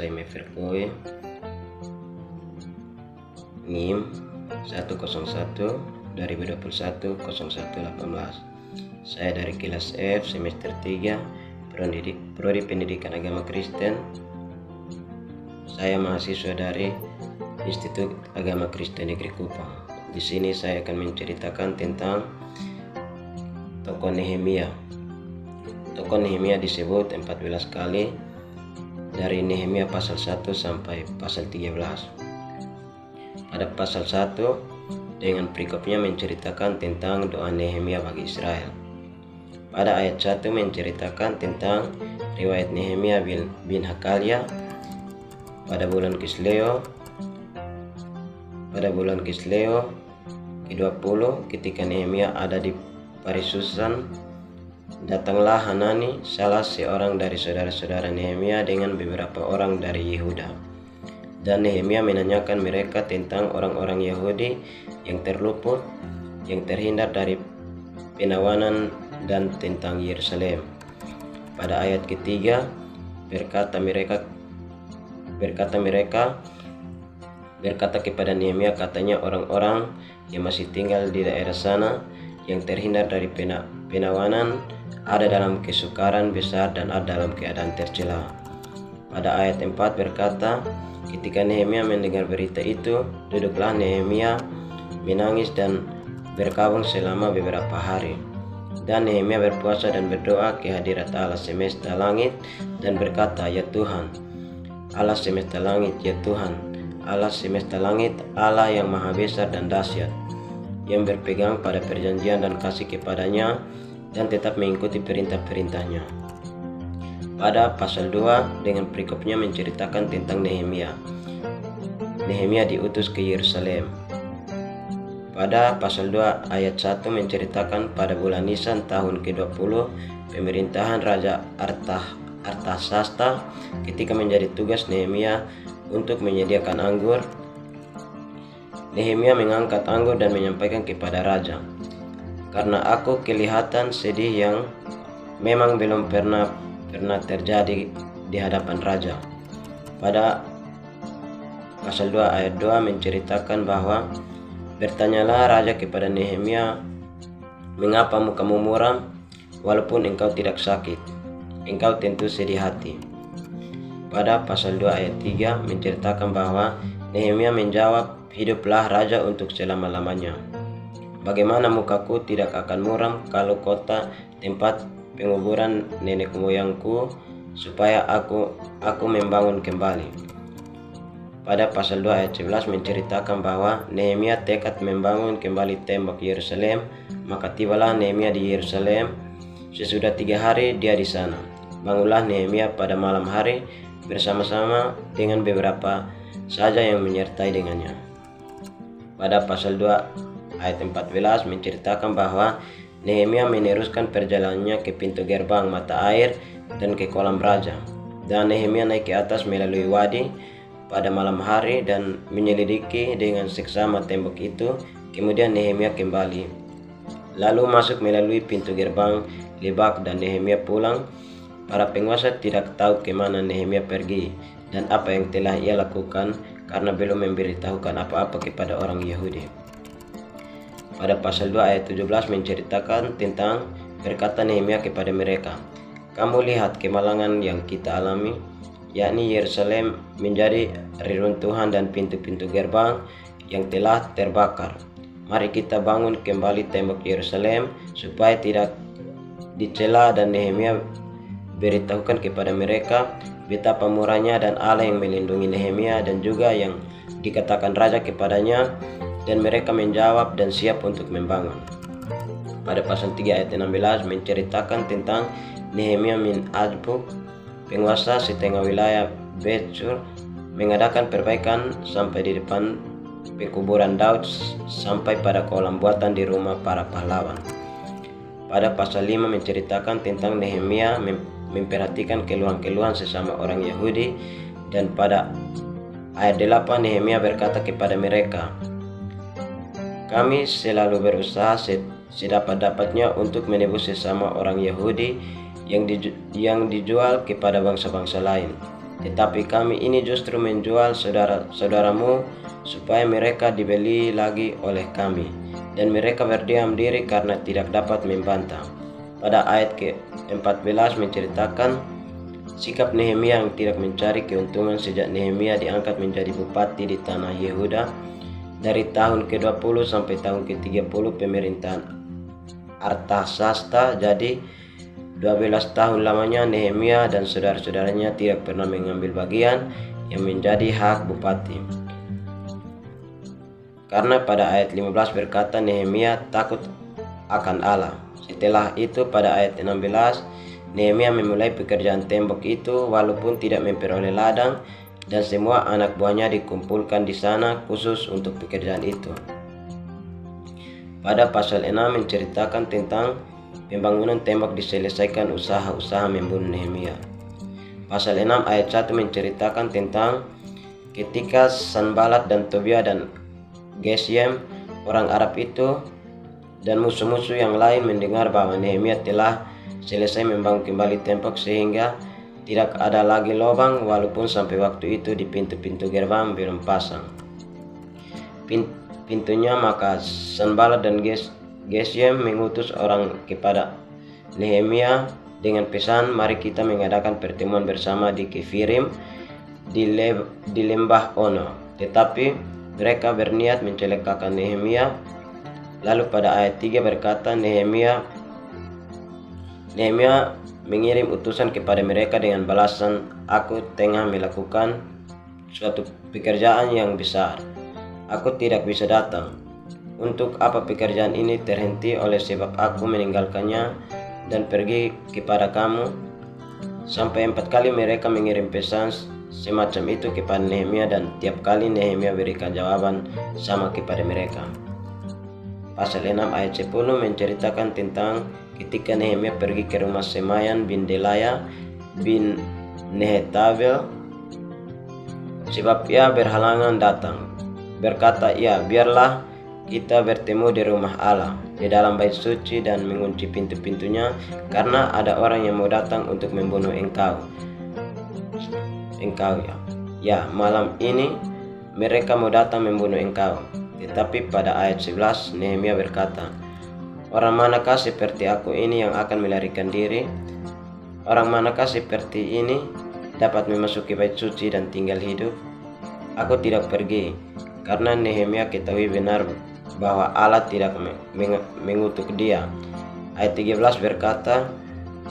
saya Meverkoi NIM 101 2021 0118. Saya dari kelas F semester 3 Prodi Pendidikan Agama Kristen. Saya mahasiswa dari Institut Agama Kristen Negeri Kupang. Di sini saya akan menceritakan tentang tokoh Nehemia. Tokoh Nehemia disebut 14 kali dari Nehemia pasal 1 sampai pasal 13. Pada pasal 1 dengan perikopnya menceritakan tentang doa Nehemia bagi Israel. Pada ayat 1 menceritakan tentang riwayat Nehemia bin Hakalia pada bulan Kisleo ke-20 ketika Nehemia ada di Parisusan, datanglah Hanani, salah seorang dari saudara-saudara Nehemia dengan beberapa orang dari Yehuda. Dan Nehemia menanyakan mereka tentang orang-orang Yahudi yang terluput, yang terhindar dari penawanan, dan tentang Yerusalem. Pada ayat ketiga berkata kepada Nehemia, katanya orang-orang yang masih tinggal di daerah sana yang terhindar dari penawanan ada dalam kesukaran besar dan ada dalam keadaan tercela. Pada ayat 4 berkata, ketika Nehemia mendengar berita itu, duduklah Nehemia menangis dan berkabung selama beberapa hari. Dan Nehemia berpuasa dan berdoa ke hadirat Allah semesta langit dan berkata, ya Tuhan, Allah semesta langit, ya Tuhan, Allah semesta langit, Allah yang maha besar dan dahsyat, yang berpegang pada perjanjian dan kasih kepadanya dan tetap mengikuti perintah-perintahnya. Pada pasal 2 dengan perikopnya menceritakan tentang Nehemia. Nehemia diutus ke Yerusalem. Pada pasal 2 ayat 1 menceritakan pada bulan Nisan tahun ke-20 pemerintahan Raja Artasasta ketika menjadi tugas Nehemia untuk menyediakan anggur. Nehemia mengangkat anggur dan menyampaikan kepada raja, karena aku kelihatan sedih yang memang belum pernah terjadi di hadapan raja. Pada pasal 2 ayat 2 menceritakan bahwa bertanyalah raja kepada Nehemia, mengapa mukamu muram walaupun engkau tidak sakit? Engkau tentu sedih hati. Pada pasal 2 ayat 3 menceritakan bahwa Nehemia menjawab, hiduplah raja untuk selama-lamanya. Bagaimana mukaku tidak akan muram kalau kota tempat penguburan nenek moyangku supaya aku membangun kembali. Pada pasal 2 ayat 11 menceritakan bahwa Nehemia tekad membangun kembali tembok Yerusalem. Maka tibalah Nehemia di Yerusalem. Sesudah 3 hari dia di sana. Bangunlah Nehemia pada malam hari bersama-sama dengan beberapa saja yang menyertai dengannya. Pada pasal 2 ayat 14 menceritakan bahwa Nehemia meneruskan perjalanannya ke pintu gerbang mata air dan ke kolam raja. Dan Nehemia naik ke atas melalui wadi pada malam hari dan menyelidiki dengan seksama tembok itu. Kemudian Nehemia kembali, lalu masuk melalui pintu gerbang lebak dan Nehemia pulang. Para penguasa tidak tahu kemana Nehemia pergi dan apa yang telah ia lakukan karena belum memberitahukan apa-apa kepada orang Yahudi. Pada pasal 2 ayat 17 menceritakan tentang berkata Nehemia kepada mereka, kamu lihat kemalangan yang kita alami, yakni Yerusalem menjadi reruntuhan dan pintu-pintu gerbang yang telah terbakar. Mari kita bangun kembali tembok Yerusalem supaya tidak dicela. Dan Nehemia beritahukan kepada mereka betapa murahnya dan Allah yang melindungi Nehemia dan juga yang dikatakan raja kepadanya, dan mereka menjawab dan siap untuk membangun. Pada pasal 3 ayat 16 menceritakan tentang Nehemia bin Azbuk, penguasa setengah wilayah Bet-Sur, mengadakan perbaikan sampai di depan pekuburan Daud sampai pada kolam buatan di rumah para pahlawan. Pada pasal 5 menceritakan tentang Nehemia memperhatikan keluhan-keluhan sesama orang Yahudi, dan pada ayat 8 Nehemia berkata kepada mereka, kami selalu berusaha sedapat-dapatnya untuk menebus sesama orang Yahudi yang dijual kepada bangsa-bangsa lain. tetapi kami ini justru menjual saudara-saudaramu supaya mereka dibeli lagi oleh kami, dan mereka berdiam diri karena tidak dapat membantah. Pada ayat ke-14 menceritakan sikap Nehemia yang tidak mencari keuntungan sejak Nehemia diangkat menjadi bupati di tanah Yehuda dari tahun ke-20 sampai tahun ke-30 pemerintahan Artasasta. Jadi 12 tahun lamanya Nehemia dan saudara-saudaranya tidak pernah mengambil bagian yang menjadi hak bupati. Karena pada ayat 15 berkata Nehemia takut akan Allah. Setelah itu pada ayat 16 Nehemia memulai pekerjaan tembok itu walaupun tidak memperoleh ladang, dan semua anak buahnya dikumpulkan di sana khusus untuk pekerjaan itu. Pada pasal 6 menceritakan tentang pembangunan tembok diselesaikan usaha-usaha membunuh Nehemia. Pasal 6 ayat 1 menceritakan tentang ketika Sanbalat dan Tobia dan Geshem orang Arab itu dan musuh-musuh yang lain mendengar bahwa Nehemia telah selesai membangun kembali tembok sehingga tidak ada lagi lubang, walaupun sampai waktu itu di pintu-pintu gerbang belum pasang pintunya, maka Sanbalat dan Geshem mengutus orang kepada Nehemia dengan pesan, mari kita mengadakan pertemuan bersama di Kefirim di lembah Ono. Tetapi mereka berniat mencelakakan Nehemia. Lalu pada ayat 3 berkata Nehemia mengirim utusan kepada mereka dengan balasan, aku tengah melakukan suatu pekerjaan yang besar. Aku tidak bisa datang. Untuk apa pekerjaan ini terhenti oleh sebab aku meninggalkannya dan pergi kepada kamu? Sampai 4 kali mereka mengirim pesan semacam itu kepada Nehemia, dan tiap kali Nehemia berikan jawaban sama kepada mereka. Pasal 6 ayat 10 menceritakan tentang ketika Nehemia pergi ke rumah Semayan bin Delaya bin Nehetabel, sebab ia berhalangan datang. Berkata ia, biarlah kita bertemu di rumah Allah, di dalam bait suci, dan mengunci pintu-pintunya, karena ada orang yang mau datang untuk membunuh engkau ya, malam ini mereka mau datang membunuh engkau. Tetapi pada ayat 11 Nehemia berkata, orang manakah seperti aku ini yang akan melarikan diri? Orang manakah seperti ini dapat memasuki bait suci dan tinggal hidup? Aku tidak pergi, karena Nehemia ketahui benar bahwa Allah tidak mengutuk dia. Ayat 13 berkata,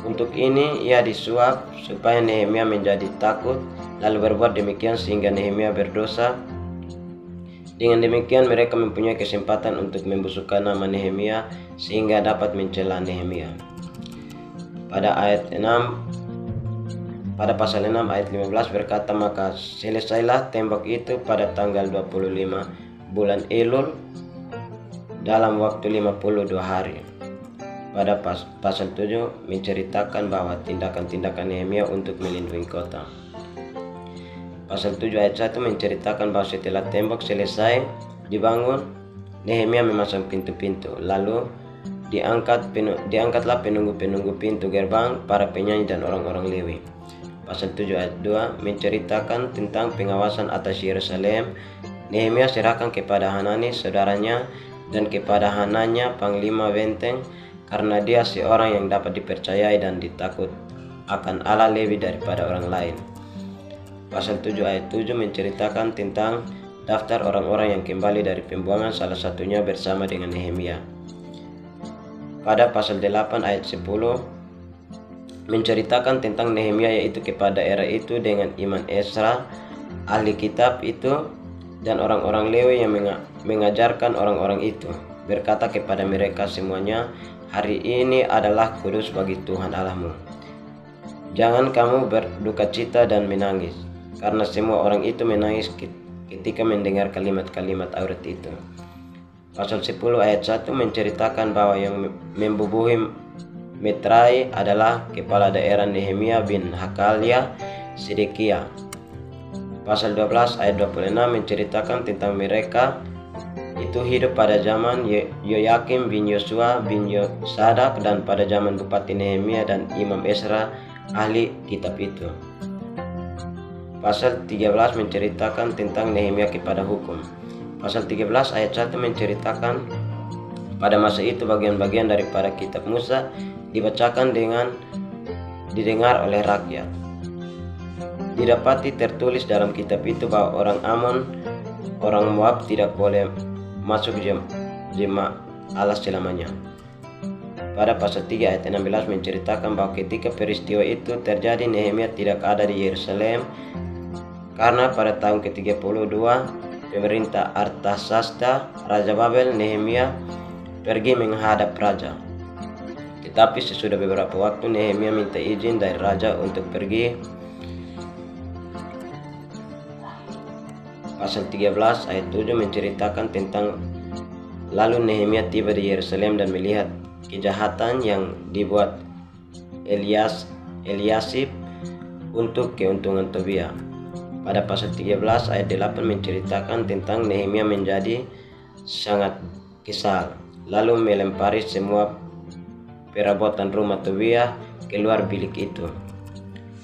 untuk ini ia disuap supaya Nehemia menjadi takut, lalu berbuat demikian sehingga Nehemia berdosa. Dengan demikian mereka mempunyai kesempatan untuk membusukkan nama Nehemia sehingga dapat mencela Nehemia. Pada pasal 6 ayat 15 berkata, maka selesailah tembok itu pada tanggal 25 bulan Elul dalam waktu 52 hari. Pada pasal 7 menceritakan bahwa tindakan-tindakan Nehemia untuk melindungi kota. Pasal 7 ayat 1 menceritakan bahwa setelah tembok selesai dibangun, Nehemia memasang pintu-pintu. Lalu diangkatlah penunggu-penunggu pintu gerbang, para penyanyi dan orang-orang Lewi. Pasal 7 ayat 2 menceritakan tentang pengawasan atas Yerusalem. Nehemia serahkan kepada Hanani saudaranya dan kepada Hananya panglima benteng, karena dia seorang yang dapat dipercayai dan ditakut akan Allah lebih daripada orang lain. Pasal 7 ayat 7 menceritakan tentang daftar orang-orang yang kembali dari pembuangan, salah satunya bersama dengan Nehemia. Pada pasal 8 ayat 10 menceritakan tentang Nehemia, yaitu kepada daerah itu dengan iman Ezra, ahli kitab itu, dan orang-orang Lewi yang mengajarkan orang-orang itu, berkata kepada mereka semuanya, hari ini adalah kudus bagi Tuhan Allahmu. Jangan kamu berduka cita dan menangis, karena semua orang itu menangis ketika mendengar kalimat-kalimat Taurat itu. Pasal 10 ayat 1 menceritakan bahwa yang membubuhi Metrai adalah kepala daerah Nehemia bin Hakalia Sedekia. Pasal 12 ayat 26 menceritakan tentang mereka itu hidup pada zaman Yoyakim bin Yosua bin Yosadak dan pada zaman Bupati Nehemia dan Imam Ezra ahli kitab itu. Pasal 13 menceritakan tentang Nehemia kepada hukum. Pasal 13 ayat 1 menceritakan pada masa itu bagian-bagian daripada kitab Musa dibacakan dengan didengar oleh rakyat. Didapati tertulis dalam kitab itu bahwa orang Amon, orang Moab tidak boleh masuk jemaah Allah selamanya. Pada pasal 3 ayat 16 menceritakan bahwa ketika peristiwa itu terjadi, Nehemia tidak ada di Yerusalem karena pada tahun ke-32 pemerintah Artasasta, Raja Babel, Nehemia pergi menghadap raja. Tetapi sesudah beberapa waktu Nehemia minta izin dari raja untuk pergi. Pasal 13 ayat 7 menceritakan tentang lalu Nehemia tiba di Yerusalem dan melihat kejahatan yang dibuat Eliasib untuk keuntungan Tobia. Pada pasal 13 ayat 8 menceritakan tentang Nehemia menjadi sangat kesal, lalu melempari semua perabotan rumah Tobia keluar bilik itu.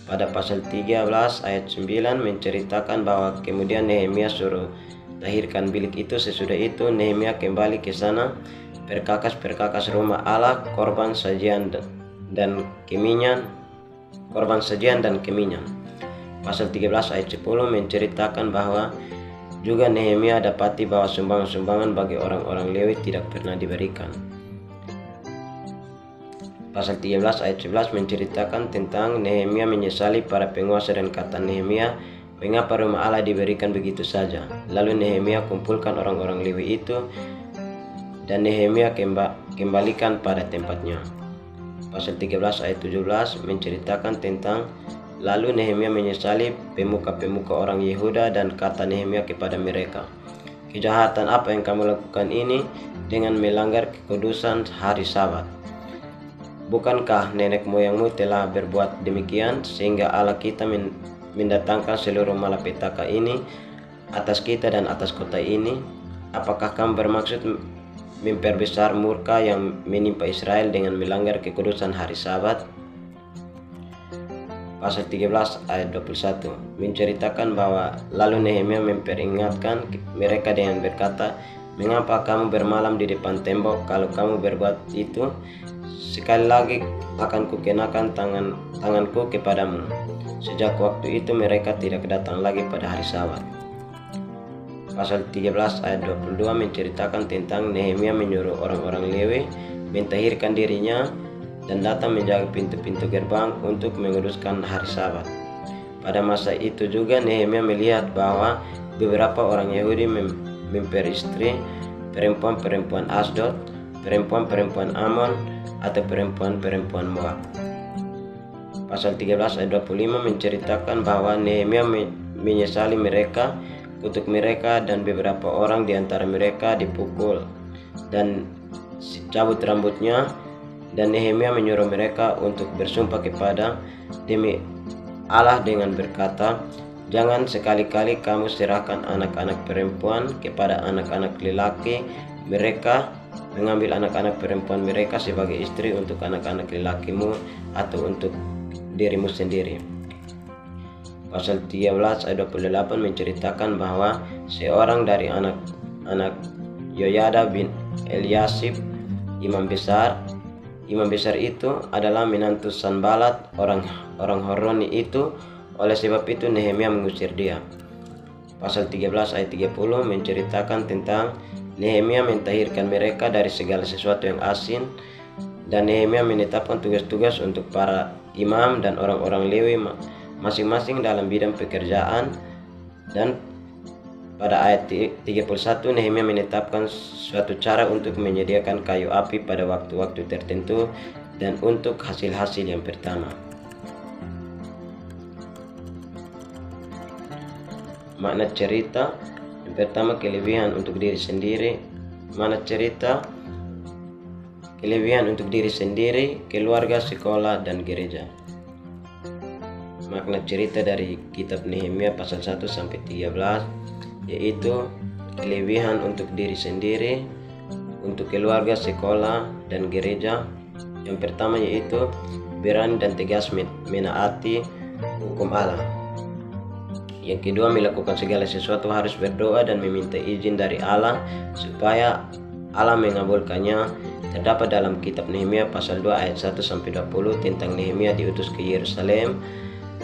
Pada pasal 13 ayat 9 menceritakan bahwa kemudian Nehemia suruh tahirkan bilik itu. Sesudah itu Nehemia kembali ke sana, perkakas rumah Allah, korban sajian dan keminyan. Pasal 13 ayat 10 menceritakan bahwa juga Nehemia dapati bahwa sumbangan-sumbangan bagi orang-orang Lewi tidak pernah diberikan. Pasal 13 ayat 11 menceritakan tentang Nehemia menyesali para penguasa dan kata Nehemia, mengapa rumah Allah diberikan begitu saja? Lalu Nehemia kumpulkan orang-orang Lewi itu dan Nehemia kembalikan pada tempatnya. Pasal 13 ayat 17 menceritakan tentang lalu Nehemia menyesali pemuka-pemuka orang Yehuda dan kata Nehemia kepada mereka, kejahatan apa yang kamu lakukan ini dengan melanggar kekudusan hari Sabat? Bukankah nenek moyangmu telah berbuat demikian sehingga Allah kita mendatangkan seluruh malapetaka ini atas kita dan atas kota ini? Apakah kamu bermaksud memperbesar murka yang menimpa Israel dengan melanggar kekudusan hari Sabat? Pasal 13 ayat 21 menceritakan bahwa lalu Nehemia memperingatkan mereka dengan berkata, mengapa kamu bermalam di depan tembok? Kalau kamu berbuat itu, sekali lagi akan kukenakan tanganku kepadamu. Sejak waktu itu mereka tidak datang lagi pada hari Sabat. Pasal 13 ayat 22 menceritakan tentang Nehemia menyuruh orang-orang Lewi mentahirkan dirinya dan datang menjaga pintu-pintu gerbang untuk menguduskan hari Sabat. Pada masa itu juga Nehemia melihat bahwa beberapa orang Yahudi memperistri perempuan-perempuan Asdod, perempuan-perempuan Amon, atau perempuan-perempuan Moab. Pasal 13 ayat 25 menceritakan bahwa Nehemia menyesali mereka, kutuk mereka, dan beberapa orang di antara mereka dipukul dan cabut rambutnya. Dan Nehemia menyuruh mereka untuk bersumpah kepada demi Allah dengan berkata, jangan sekali-kali kamu serahkan anak-anak perempuan kepada anak-anak lelaki mereka, mengambil anak-anak perempuan mereka sebagai istri untuk anak-anak lelakimu atau untuk dirimu sendiri. Pasal 13 ayat 28 menceritakan bahwa seorang dari anak Yoyada bin Eliasib, imam besar itu adalah menantu Sanbalat, orang Horoni itu. Oleh sebab itu Nehemia mengusir dia. Pasal 13 ayat 30 menceritakan tentang Nehemia mentahirkan mereka dari segala sesuatu yang asin, dan Nehemia menetapkan tugas-tugas untuk para imam dan orang-orang Lewi masing-masing dalam bidang pekerjaan. Dan pada ayat 31 Nehemia menetapkan suatu cara untuk menyediakan kayu api pada waktu-waktu tertentu dan untuk hasil-hasil yang pertama. Makna cerita yang pertama, kelebihan untuk diri sendiri. Makna cerita, kelebihan untuk diri sendiri, keluarga, sekolah, dan gereja. Makna cerita dari kitab Nehemia pasal 1 sampai 13 yaitu kelebihan untuk diri sendiri, untuk keluarga, sekolah, dan gereja. Yang pertama yaitu berani dan tegas menaati hukum Allah. Yang kedua, melakukan segala sesuatu harus berdoa dan meminta izin dari Allah supaya Allah mengabulkannya. Terdapat dalam kitab Nehemia pasal 2 ayat 1-20 tentang Nehemia diutus ke Yerusalem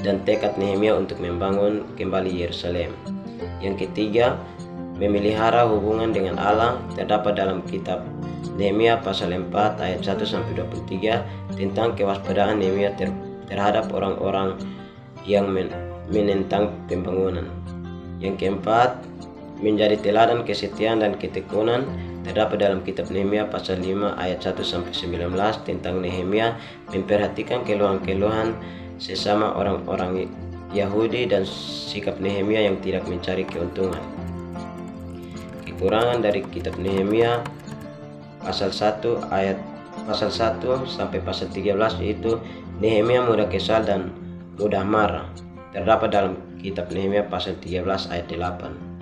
dan tekad Nehemia untuk membangun kembali Yerusalem. Yang ketiga, memelihara hubungan dengan Allah. Terdapat dalam kitab Nehemia pasal 4 ayat 1-23 tentang kewaspadaan Nehemia terhadap orang-orang yang menentang pembangunan. Yang keempat, menjadi teladan kesetiaan dan ketekunan. Terdapat dalam kitab Nehemia pasal 5 ayat 1-19 tentang Nehemia memperhatikan keluhan-keluhan sesama orang-orang Yahudi dan sikap Nehemia yang tidak mencari keuntungan. Kekurangan dari kitab Nehemia pasal 1 sampai pasal 13 yaitu Nehemia mudah kesal dan mudah marah. Terdapat dalam kitab Nehemia pasal 13 ayat 8.